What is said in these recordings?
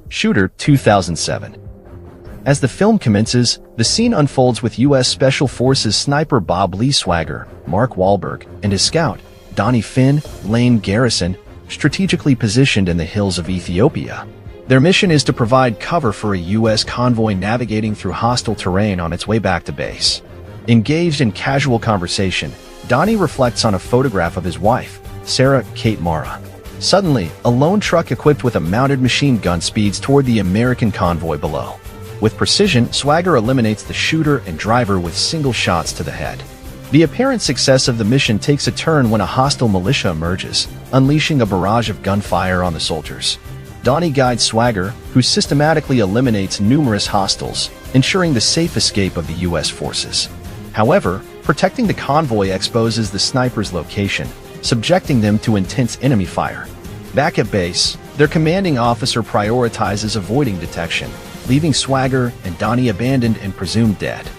Shooter 2007. As the film commences, the scene unfolds with U.S. Special Forces sniper Bob Lee Swagger, Mark Wahlberg, and his scout, Donnie Finn, Lane Garrison, strategically positioned in the hills of Ethiopia. Their mission is to provide cover for a U.S. convoy navigating through hostile terrain on its way back to base. Engaged in casual conversation, Donnie reflects on a photograph of his wife, Sarah Kate Mara. Suddenly, a lone truck equipped with a mounted machine gun speeds toward the American convoy below. With precision, Swagger eliminates the shooter and driver with single shots to the head. The apparent success of the mission takes a turn when a hostile militia emerges, unleashing a barrage of gunfire on the soldiers. Donnie guides Swagger, who systematically eliminates numerous hostiles, ensuring the safe escape of the U.S. forces. However, protecting the convoy exposes the sniper's location, subjecting them to intense enemy fire. Back at base, their commanding officer prioritizes avoiding detection, leaving Swagger and Donnie abandoned and presumed dead.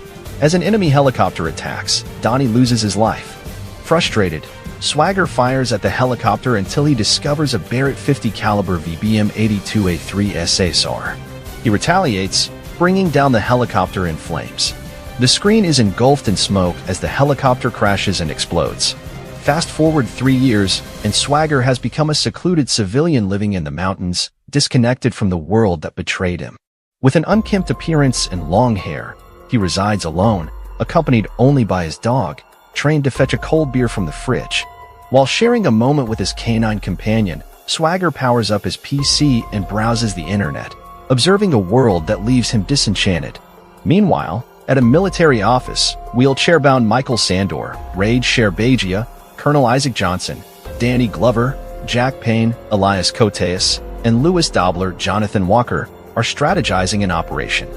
As an enemy helicopter attacks, Donnie loses his life. Frustrated, Swagger fires at the helicopter until he discovers a Barrett 50 caliber VBM-82A3 SASR. He retaliates, bringing down the helicopter in flames. The screen is engulfed in smoke as the helicopter crashes and explodes. Fast forward 3 years, and Swagger has become a secluded civilian living in the mountains, disconnected from the world that betrayed him. With an unkempt appearance and long hair, he resides alone, accompanied only by his dog, trained to fetch a cold beer from the fridge. While sharing a moment with his canine companion, Swagger powers up his PC and browses the internet, observing a world that leaves him disenchanted. Meanwhile, at a military office, wheelchair-bound Michael Sandor, Raid Sherbagia, Colonel Isaac Johnson, Danny Glover, Jack Payne, Elias Koteas, and Louis Dobler, Jonathan Walker, are strategizing an operation.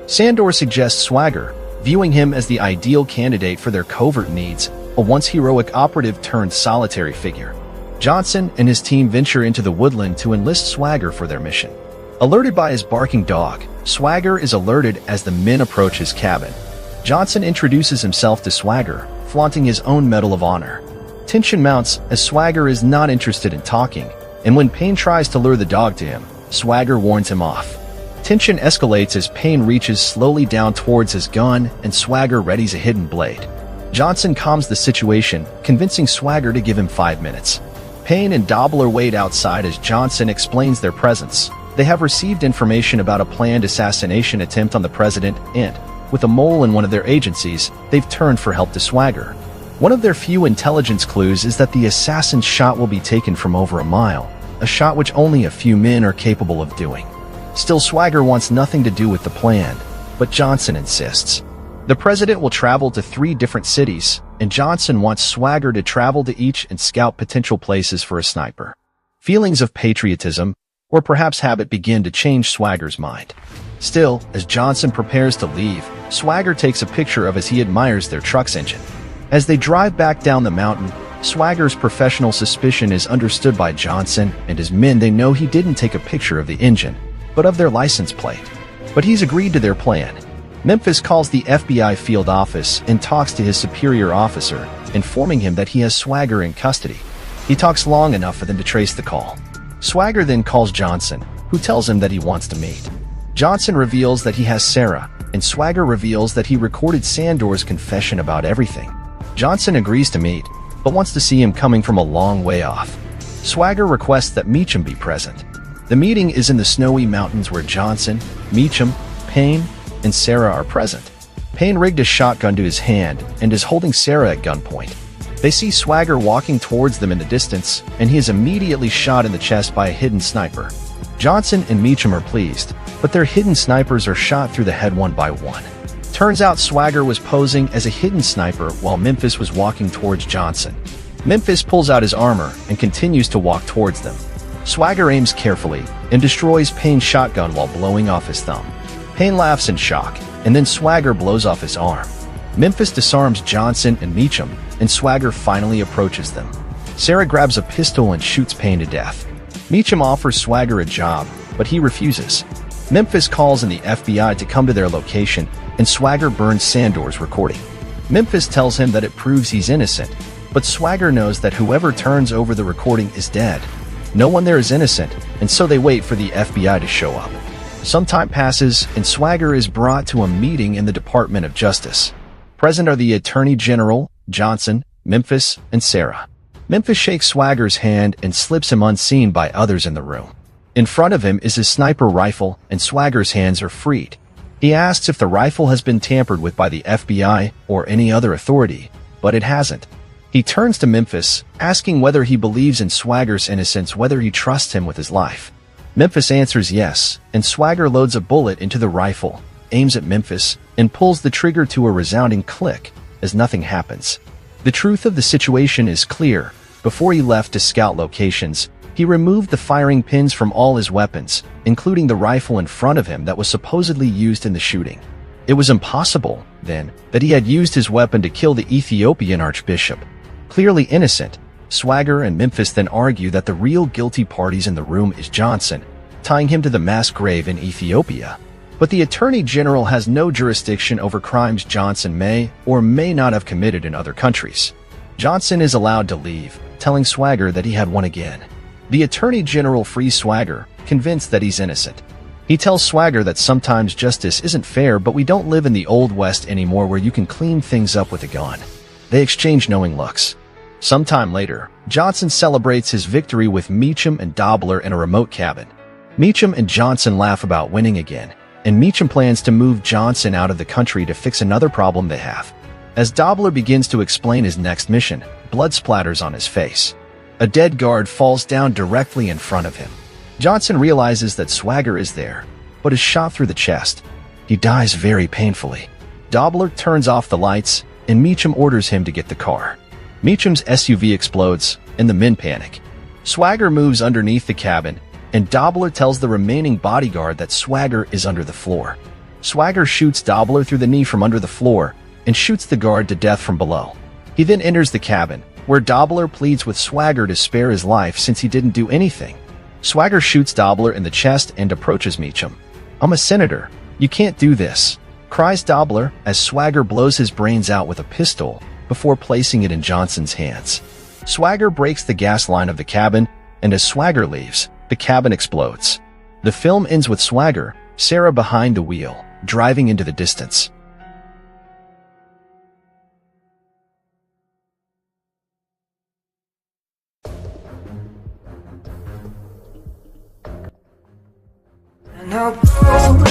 Sandor suggests Swagger, viewing him as the ideal candidate for their covert needs, a once-heroic operative turned solitary figure. Johnson and his team venture into the woodland to enlist Swagger for their mission. Alerted by his barking dog, Swagger is alerted as the men approach his cabin. Johnson introduces himself to Swagger, flaunting his own Medal of Honor. Tension mounts as Swagger is not interested in talking, and when Payne tries to lure the dog to him, Swagger warns him off. Tension escalates as Payne reaches slowly down towards his gun and Swagger readies a hidden blade. Johnson calms the situation, convincing Swagger to give him 5 minutes. Payne and Dobler wait outside as Johnson explains their presence. They have received information about a planned assassination attempt on the president and, with a mole in one of their agencies, they've turned for help to Swagger. One of their few intelligence clues is that the assassin's shot will be taken from over a mile, a shot which only a few men are capable of doing. Still, Swagger wants nothing to do with the plan, but Johnson insists. The president will travel to 3 different cities, and Johnson wants Swagger to travel to each and scout potential places for a sniper. Feelings of patriotism, or perhaps habit, begin to change Swagger's mind. Still, as Johnson prepares to leave, Swagger takes a picture of as he admires their truck's engine. As they drive back down the mountain, Swagger's professional suspicion is understood by Johnson and his men. They know he didn't take a picture of the engine, but of their license plate. But he's agreed to their plan. Memphis calls the FBI field office and talks to his superior officer, informing him that he has Swagger in custody. He talks long enough for them to trace the call. Swagger then calls Johnson, who tells him that he wants to meet. Johnson reveals that he has Sarah, and Swagger reveals that he recorded Sandor's confession about everything. Johnson agrees to meet, but wants to see him coming from a long way off. Swagger requests that Meacham be present. The meeting is in the snowy mountains where Johnson, Meacham, Payne, and Sarah are present. Payne rigged a shotgun to his hand and is holding Sarah at gunpoint. They see Swagger walking towards them in the distance, and he is immediately shot in the chest by a hidden sniper. Johnson and Meacham are pleased, but their hidden snipers are shot through the head one by one. Turns out Swagger was posing as a hidden sniper while Memphis was walking towards Johnson. Memphis pulls out his armor and continues to walk towards them. Swagger aims carefully and destroys Payne's shotgun while blowing off his thumb. Payne laughs in shock, and then Swagger blows off his arm. Memphis disarms Johnson and Meacham, and Swagger finally approaches them. Sarah grabs a pistol and shoots Payne to death. Meacham offers Swagger a job, but he refuses. Memphis calls in the FBI to come to their location, and Swagger burns Sandor's recording. Memphis tells him that it proves he's innocent, but Swagger knows that whoever turns over the recording is dead. No one there is innocent, and so they wait for the FBI to show up. Some time passes, and Swagger is brought to a meeting in the Department of Justice. Present are the Attorney General, Johnson, Memphis, and Sarah. Memphis shakes Swagger's hand and slips him unseen by others in the room. In front of him is his sniper rifle, and Swagger's hands are freed. He asks if the rifle has been tampered with by the FBI or any other authority, but it hasn't. He turns to Memphis, asking whether he believes in Swagger's innocence, whether he trusts him with his life. Memphis answers yes, and Swagger loads a bullet into the rifle, aims at Memphis, and pulls the trigger to a resounding click, as nothing happens. The truth of the situation is clear. Before he left to scout locations, he removed the firing pins from all his weapons, including the rifle in front of him that was supposedly used in the shooting. It was impossible, then, that he had used his weapon to kill the Ethiopian archbishop. Clearly innocent, Swagger and Memphis then argue that the real guilty parties in the room is Johnson, tying him to the mass grave in Ethiopia. But the Attorney General has no jurisdiction over crimes Johnson may or may not have committed in other countries. Johnson is allowed to leave, telling Swagger that he had won again. The Attorney General frees Swagger, convinced that he's innocent. He tells Swagger that sometimes justice isn't fair, but we don't live in the Old West anymore where you can clean things up with a gun. They exchange knowing looks. Sometime later, Johnson celebrates his victory with Meacham and Dobler in a remote cabin. Meacham and Johnson laugh about winning again, and Meacham plans to move Johnson out of the country to fix another problem they have. As Dobler begins to explain his next mission, blood splatters on his face. A dead guard falls down directly in front of him. Johnson realizes that Swagger is there, but is shot through the chest. He dies very painfully. Dobler turns off the lights, and Meacham orders him to get the car. Meacham's SUV explodes, and the men panic. Swagger moves underneath the cabin, and Dobler tells the remaining bodyguard that Swagger is under the floor. Swagger shoots Dobler through the knee from under the floor and shoots the guard to death from below. He then enters the cabin, where Dobler pleads with Swagger to spare his life since he didn't do anything. Swagger shoots Dobler in the chest and approaches Meacham. "I'm a senator. You can't do this," cries Dobler as Swagger blows his brains out with a pistol before placing it in Johnson's hands. Swagger breaks the gas line of the cabin, and as Swagger leaves, the cabin explodes. The film ends with Swagger, Sarah behind the wheel, driving into the distance. And I'll go